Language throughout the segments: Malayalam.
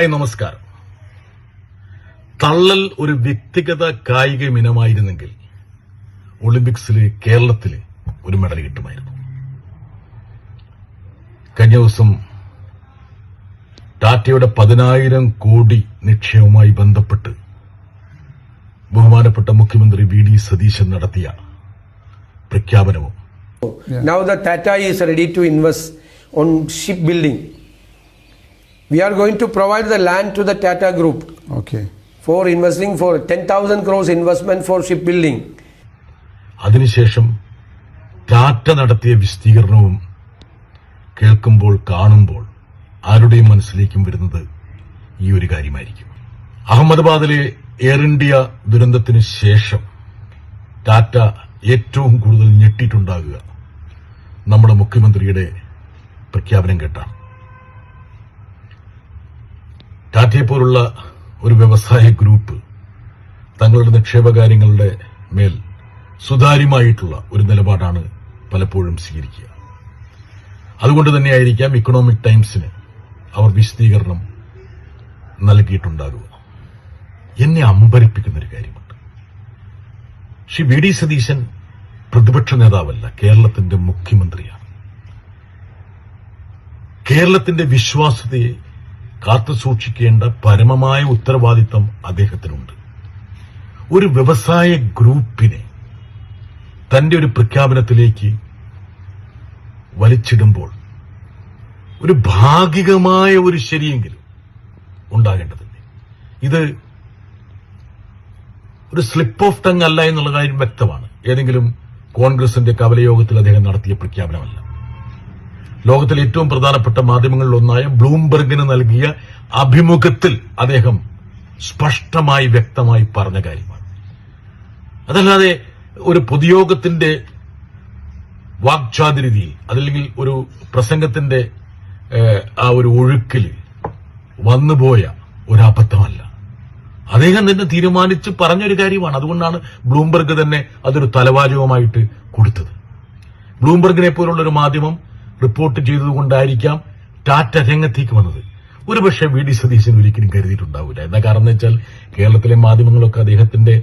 ഹായ്, നമസ്കാരം. തള്ളൽ ഒരു വ്യക്തിഗത കായിക ഇനമായിരുന്നെങ്കിൽ ഒളിമ്പിക്സില് കേരളത്തില് ഒരു മെഡൽ കിട്ടുമായിരുന്നു. കഴിഞ്ഞ ദിവസം ടാറ്റയുടെ 10,000 കോടി നിക്ഷേപവുമായി ബന്ധപ്പെട്ട് ബഹുമാനപ്പെട്ട മുഖ്യമന്ത്രി വി ഡി സതീശൻ നടത്തിയ പ്രഖ്യാപനവും Now the Tata is ready to invest on shipbuilding. We are going to provide the land to the Tata Group. Okay. For investing for 10,000 crores investment for shipbuilding. അതിനുശേഷം ടാറ്റ നടത്തിയ വിസ്തീർണവും കേൾക്കുമ്പോൾ കാണുമ്പോൾ ആരുടെയും മനസ്സിലേക്കും വരുന്നത് ഈ ഒരു കാര്യമായിരിക്കും. അഹമ്മദാബാദിലെ എയർ ഇന്ത്യ ദുരന്തത്തിന് ശേഷം ടാറ്റ ഏറ്റവും കൂടുതൽ ഞെട്ടിയിട്ടുണ്ടാകുക നമ്മുടെ മുഖ്യമന്ത്രിയുടെ പ്രഖ്യാപനം കേട്ടാണ്. ടാറ്റയെ പോലുള്ള ഒരു വ്യവസായ ഗ്രൂപ്പ് തങ്ങളുടെ നിക്ഷേപ കാര്യങ്ങളുടെ മേൽ സുതാര്യമായിട്ടുള്ള ഒരു നിലപാടാണ് പലപ്പോഴും സ്വീകരിക്കുക. അതുകൊണ്ട് തന്നെയായിരിക്കാം ഇക്കണോമിക് ടൈംസിന് അവർ വിശദീകരണം നൽകിയിട്ടുണ്ടാകുക. എന്നെ അമ്പരിപ്പിക്കുന്നൊരു കാര്യമുണ്ട്. ശ്രീ വി ഡി സതീശൻ പ്രതിപക്ഷ നേതാവല്ല, കേരളത്തിന്റെ മുഖ്യമന്ത്രിയാണ്. കേരളത്തിന്റെ വിശ്വാസ്യതയെ കാത്തുസൂക്ഷിക്കേണ്ട പരമമായ ഉത്തരവാദിത്തം അദ്ദേഹത്തിനുണ്ട്. ഒരു വ്യവസായ ഗ്രൂപ്പിനെ തന്റെ ഒരു പ്രഖ്യാപനത്തിലേക്ക് വലിച്ചിടുമ്പോൾ ഒരു ഭാഗികമായ ഒരു ശരിയെങ്കിലും ഉണ്ടാകേണ്ടതുണ്ട്. ഇത് ഒരു സ്ലിപ്പ് ഓഫ് ടങ് അല്ല എന്നുള്ള കാര്യം വ്യക്തമാണ്. ഏതെങ്കിലും കോൺഗ്രസിന്റെ കവലയോഗത്തിൽ അദ്ദേഹം നടത്തിയ പ്രഖ്യാപനമല്ല. ലോകത്തിലെ ഏറ്റവും പ്രധാനപ്പെട്ട മാധ്യമങ്ങളിൽ ഒന്നായ ബ്ലൂംബെർഗിന് നൽകിയ അഭിമുഖത്തിൽ അദ്ദേഹം സ്പഷ്ടമായി വ്യക്തമായി പറഞ്ഞ കാര്യമാണ്. അതല്ലാതെ ഒരു പൊതുയോഗത്തിന്റെ വാക്ചാതുര്യതയിൽ അതല്ലെങ്കിൽ ഒരു പ്രസംഗത്തിന്റെ ആ ഒരു ഒഴുക്കിൽ വന്നുപോയ ഒരു അബദ്ധമല്ല. അദ്ദേഹം തന്നെ തീരുമാനിച്ച് പറഞ്ഞൊരു കാര്യമാണ്. അതുകൊണ്ടാണ് ബ്ലൂംബെർഗ് തന്നെ അതൊരു തലവാചകമായിട്ട് കൊടുത്തത്. ബ്ലൂംബെർഗിനെ പോലുള്ള ഒരു മാധ്യമം റിപ്പോർട്ട് ചെയ്തതുകൊണ്ടായിരിക്കാം ടാറ്റ രംഗത്തേക്ക് വന്നത്. ഒരുപക്ഷെ വി ഡി സതീശൻ ഒരിക്കലും കരുതിയിട്ടുണ്ടാവില്ല. എന്താ കാരണം എന്ന് വെച്ചാൽ കേരളത്തിലെ മാധ്യമങ്ങളൊക്കെ അദ്ദേഹത്തിന്റെ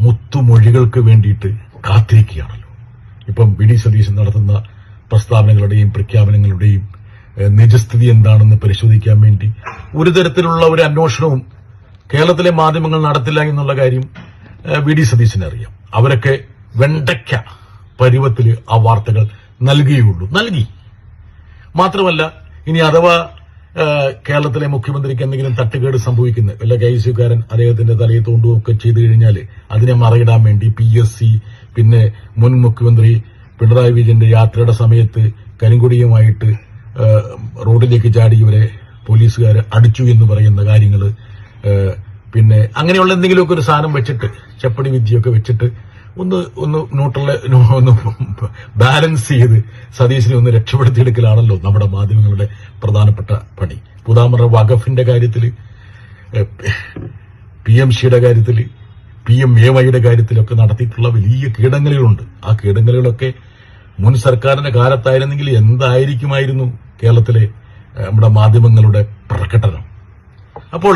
മുത്തുമൊഴികൾക്ക് വേണ്ടിയിട്ട് കാത്തിരിക്കുകയാണല്ലോ. ഇപ്പം വി ഡി സതീശൻ നടത്തുന്ന പ്രസ്താവനകളുടെയും പ്രഖ്യാപനങ്ങളുടെയും നിജസ്ഥിതി എന്താണെന്ന് പരിശോധിക്കാൻ വേണ്ടി ഒരു തരത്തിലുള്ള ഒരു അന്വേഷണവും കേരളത്തിലെ മാധ്യമങ്ങൾ നടത്തില്ല എന്നുള്ള കാര്യം വി ഡി സതീശന് അറിയാം. അവരൊക്കെ വെണ്ടയ്ക്ക പരുവത്തിൽ ആ വാർത്തകൾ നൽകി. മാത്രമല്ല, ഇനി അഥവാ കേരളത്തിലെ മുഖ്യമന്ത്രിക്ക് എന്തെങ്കിലും തട്ടുകേട് സംഭവിക്കുന്ന വല്ല കൈസുകാരൻ അദ്ദേഹത്തിന്റെ തലയിൽ തോണ്ടുകയൊക്കെ ചെയ്തു കഴിഞ്ഞാൽ അതിനെ മറിയിടാൻ വേണ്ടി PSC പിന്നെ മുൻ മുഖ്യമന്ത്രി പിണറായി വിജയന്റെ യാത്രയുടെ സമയത്ത് കരിങ്കൊടിയുമായിട്ട് റോഡിലേക്ക് ചാടി ഇവരെ പോലീസുകാർ അടിച്ചു എന്ന് പറയുന്ന കാര്യങ്ങൾ, പിന്നെ അങ്ങനെയുള്ള എന്തെങ്കിലുമൊക്കെ ഒരു സാധനം വെച്ചിട്ട് ചെപ്പടി വിദ്യയൊക്കെ വെച്ചിട്ട് ഒന്ന് ബാലൻസ് ചെയ്ത് സതീശനെ ഒന്ന് രക്ഷപ്പെടുത്തിയെടുക്കലാണല്ലോ നമ്മുടെ മാധ്യമങ്ങളുടെ പ്രധാനപ്പെട്ട പണി. ഉദാഹരണം വഖഫിന്റെ കാര്യത്തിൽ, PMCയുടെ കാര്യത്തിൽ, PMAYയുടെ കാര്യത്തിലൊക്കെ നടത്തിയിട്ടുള്ള വലിയ കീടങ്ങളിലുണ്ട്. ആ കീടങ്ങളിലൊക്കെ മുൻ സർക്കാരിന്റെ കാലത്തായിരുന്നെങ്കിൽ എന്തായിരിക്കുമായിരുന്നു കേരളത്തിലെ നമ്മുടെ മാധ്യമങ്ങളുടെ പ്രകടനം. അപ്പോൾ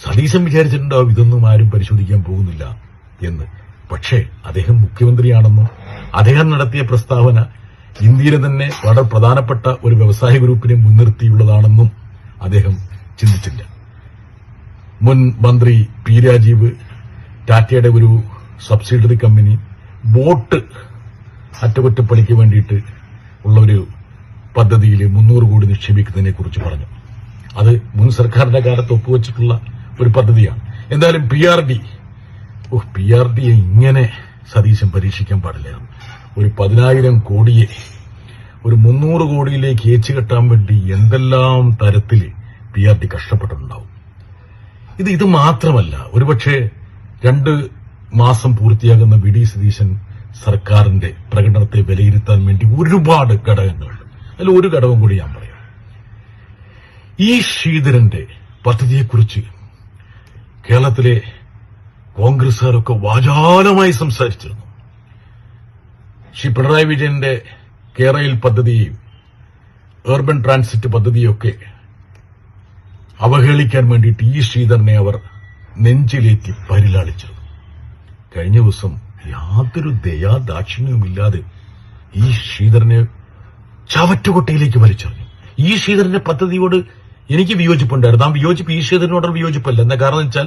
സതീശൻ വിചാരിച്ചിട്ടുണ്ടാവും ഇതൊന്നും ആരും പരിശോധിക്കാൻ പോകുന്നില്ല എന്ന്. പക്ഷേ അദ്ദേഹം മുഖ്യമന്ത്രിയാണെന്നും അദ്ദേഹം നടത്തിയ പ്രസ്താവന ഇന്ത്യയിലെ തന്നെ വളരെ പ്രധാനപ്പെട്ട ഒരു വ്യവസായ ഗ്രൂപ്പിനെ മുൻനിർത്തിയുള്ളതാണെന്നും അദ്ദേഹം ചിന്തിച്ചില്ല. മുൻ മന്ത്രി P. രാജീവ് ടാറ്റയുടെ ഒരു സബ്സിഡറി കമ്പനി ബോട്ട് അറ്റകുറ്റപ്പണിക്ക് വേണ്ടിയിട്ട് ഉള്ള ഒരു പദ്ധതിയിൽ 300 കോടി നിക്ഷേപിക്കുന്നതിനെ കുറിച്ച് പറഞ്ഞു. അത് മുൻ സർക്കാരിന്റെ കാലത്ത് ഒപ്പുവെച്ചിട്ടുള്ള ഒരു പദ്ധതിയാണ്. എന്തായാലും PRD ഇങ്ങനെ സതീശൻ പരീക്ഷിക്കാൻ പാടില്ലായിരുന്നു. ഒരു 10,000 കോടിയെ ഒരു 300 കോടിയിലേക്ക് ഏച്ചുകെട്ടാൻ വേണ്ടി എന്തെല്ലാം തരത്തിൽ PRD കഷ്ടപ്പെട്ടിട്ടുണ്ടാവും. ഇത് മാത്രമല്ല, ഒരുപക്ഷെ 2 മാസം പൂർത്തിയാകുന്ന വി ഡി സതീശൻ സർക്കാരിന്റെ പ്രകടനത്തെ വിലയിരുത്താൻ വേണ്ടി ഒരുപാട് ഘടകങ്ങളുണ്ട്. അതിൽ ഒരു ഘടകം കൂടി ഞാൻ പറയാം. ഈ ശ്രീധരന്റെ പദ്ധതിയെക്കുറിച്ച് കേരളത്തിലെ കോൺഗ്രസുകാരൊക്കെ വാചാലമായി സംസാരിച്ചിരുന്നു. ശ്രീ പിണറായി വിജയന്റെ കേരയിൽ പദ്ധതിയെയും urban transit പദ്ധതിയൊക്കെ അവഹേളിക്കാൻ വേണ്ടിയിട്ട് ഈ ശ്രീധരനെ അവർ നെഞ്ചിലേറ്റി പരിലാളിച്ചിരുന്നു. കഴിഞ്ഞ ദിവസം യാതൊരു ദയാദാക്ഷിണ്യവുമില്ലാതെ ഈ ശ്രീധരനെ ചവറ്റുകൊട്ടയിലേക്ക് വലിച്ചെറിഞ്ഞു. ഈ ശ്രീധരന്റെ പദ്ധതിയോട് എനിക്ക് വിയോജിപ്പുണ്ടായിരുന്നു. ആ വിയോജിപ്പ് ഈ ശ്രീധരനോടുള്ള വിയോജിപ്പല്ല. എന്താ കാരണം വെച്ചാൽ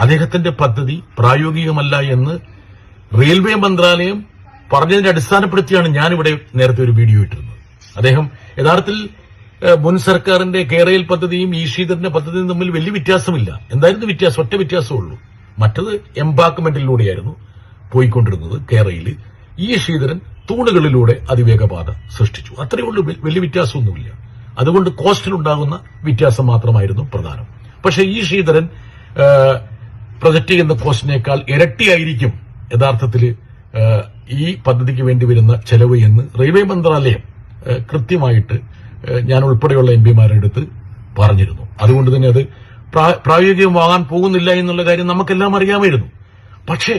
അദ്ദേഹത്തിന്റെ പദ്ധതി പ്രായോഗികമല്ല എന്ന് റെയിൽവേ മന്ത്രാലയം പറഞ്ഞതിനെ അടിസ്ഥാനപ്പെടുത്തിയാണ് ഞാനിവിടെ നേരത്തെ ഒരു വീഡിയോ ഇട്ടിരുന്നത്. അദ്ദേഹം യഥാർത്ഥത്തിൽ മുൻ സർക്കാരിന്റെ കേരയിൽ പദ്ധതിയും ഈ ശ്രീധരന്റെ പദ്ധതിയും തമ്മിൽ വലിയ വ്യത്യാസമില്ല. എന്തായിരുന്നു വ്യത്യാസം? ഒറ്റ വ്യത്യാസമുള്ളൂ. മറ്റത് എംബാക്ക്മെന്റിലൂടെയായിരുന്നു പോയിക്കൊണ്ടിരുന്നത് കേരയിൽ. ഈ ശ്രീധരൻ തൂണുകളിലൂടെ അതിവേഗപാത സൃഷ്ടിച്ചു. അത്രയേ ഉള്ളൂ, വലിയ വ്യത്യാസമൊന്നുമില്ല. അതുകൊണ്ട് കോസ്റ്റിലുണ്ടാകുന്ന വ്യത്യാസം മാത്രമായിരുന്നു പ്രധാനം. പക്ഷേ ഈ ശ്രീധരൻ പ്രൊജക്ട് ചെയ്യുന്ന കോസ്റ്റിനേക്കാൾ ഇരട്ടിയായിരിക്കും യഥാർത്ഥത്തിൽ ഈ പദ്ധതിക്ക് വേണ്ടി വരുന്ന ചെലവ് എന്ന് റെയിൽവേ മന്ത്രാലയം കൃത്യമായിട്ട് ഞാൻ ഉൾപ്പെടെയുള്ള എംപിമാരുടെ അടുത്ത് പറഞ്ഞിരുന്നു. അതുകൊണ്ട് തന്നെ അത് പ്രായോഗികമാകാൻ പോകുന്നില്ല എന്നുള്ള കാര്യം നമുക്കെല്ലാം അറിയാമായിരുന്നു. പക്ഷേ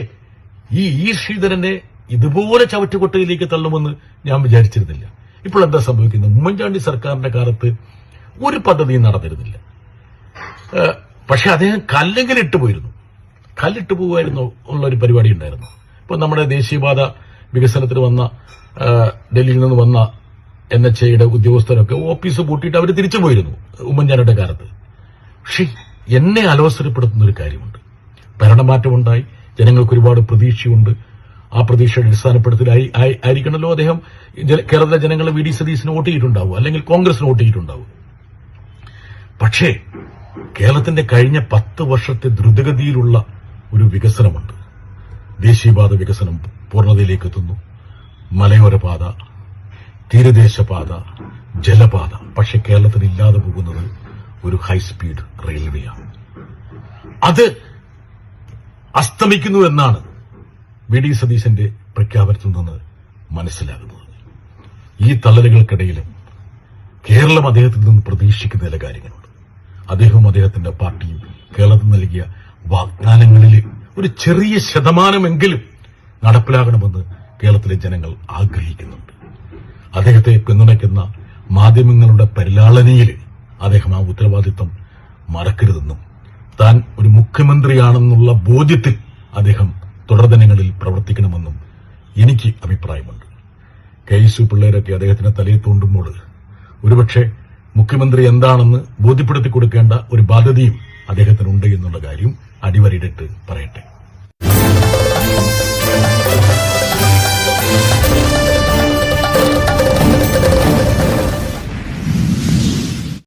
ഈ ശ്രീധരനെ ഇതുപോലെ ചവറ്റുകൊട്ടയിലേക്ക് തള്ളുമെന്ന് ഞാൻ വിചാരിച്ചിരുന്നില്ല. ഇപ്പോൾ എന്താ സംഭവിക്കുന്നത്? ഉമ്മൻചാണ്ടി സർക്കാരിന്റെ കാലത്ത് ഒരു പദ്ധതിയും നടന്നിരുന്നില്ല. പക്ഷെ അദ്ദേഹം കല്ലെങ്കിലും ഇട്ടുപോയിരുന്നു. കല്ലിട്ട് പോകുമായിരുന്നു ഉള്ള ഒരു പരിപാടി ഉണ്ടായിരുന്നു. ഇപ്പൊ നമ്മുടെ ദേശീയപാത വികസനത്തിന് വന്ന ഡൽഹിയിൽ നിന്ന് വന്ന NHAയുടെ ഉദ്യോഗസ്ഥരൊക്കെ ഓഫീസ് പൂട്ടിയിട്ട് അവർ തിരിച്ചു പോയിരുന്നു ഉമ്മൻചാണ്ടിയുടെ കാലത്ത്. പക്ഷേ എന്നെ അലോസരപ്പെടുത്തുന്ന ഒരു കാര്യമുണ്ട്. ഭരണമാറ്റമുണ്ടായി, ജനങ്ങൾക്ക് ഒരുപാട് പ്രതീക്ഷയുണ്ട്. ആ പ്രതീക്ഷയുടെ അടിസ്ഥാനപ്പെടുത്തലായിരിക്കണമല്ലോ അദ്ദേഹം കേരളത്തിലെ ജനങ്ങളെ VD സതീശന് വോട്ട് ചെയ്തിട്ടുണ്ടാവും, അല്ലെങ്കിൽ കോൺഗ്രസിന് വോട്ട് ചെയ്തിട്ടുണ്ടാവും. പക്ഷേ കേരളത്തിന്റെ കഴിഞ്ഞ 10 വർഷത്തെ ദ്രുതഗതിയിലുള്ള ഒരു വികസനമുണ്ട്. ദേശീയപാത വികസനം പൂർണ്ണതയിലേക്ക് എത്തുന്നു. മലയോര പാത, തീരദേശപാത, ജലപാത. പക്ഷെ കേരളത്തിൽ ഇല്ലാതെ പോകുന്നത് ഒരു ഹൈസ്പീഡ് റെയിൽവേയാണ്. അത് അസ്തമിക്കുന്നു എന്നാണ് VD സതീശന്റെ പ്രഖ്യാപനത്തിൽ നിന്ന് മനസ്സിലാകുന്നത്. ഈ തള്ളലുകൾക്കിടയിലും കേരളം അദ്ദേഹത്തിൽ നിന്ന് പ്രതീക്ഷിക്കുന്ന ചില കാര്യങ്ങളുണ്ട്. അദ്ദേഹവും അദ്ദേഹത്തിന്റെ പാർട്ടിയും കേരളത്തിൽ നൽകിയ വാഗ്ദാനങ്ങളിൽ ഒരു ചെറിയ ശതമാനമെങ്കിലും നടപ്പിലാകണമെന്ന് കേരളത്തിലെ ജനങ്ങൾ ആഗ്രഹിക്കുന്നുണ്ട്. അദ്ദേഹത്തെ പിന്തുണയ്ക്കുന്ന മാധ്യമങ്ങളുടെ പരിലാളനയിൽ അദ്ദേഹം ആ ഉത്തരവാദിത്വം മറക്കരുതെന്നും താൻ ഒരു മുഖ്യമന്ത്രിയാണെന്നുള്ള ബോധ്യത്തിൽ അദ്ദേഹം തുടർദിനങ്ങളിൽ പ്രവർത്തിക്കണമെന്നും എനിക്ക് അഭിപ്രായമുണ്ട്. KSU പിള്ളേരൊക്കെ അദ്ദേഹത്തിന്റെ തലയിൽ തോണ്ടുമ്പോൾ ഒരുപക്ഷെ മുഖ്യമന്ത്രി എന്താണെന്ന് ബോധ്യപ്പെടുത്തി കൊടുക്കേണ്ട ഒരു ബാധ്യതയും അദ്ദേഹത്തിനുണ്ട് എന്നുള്ള കാര്യം അടിവരയിട്ടിട്ട് പറയട്ടെ.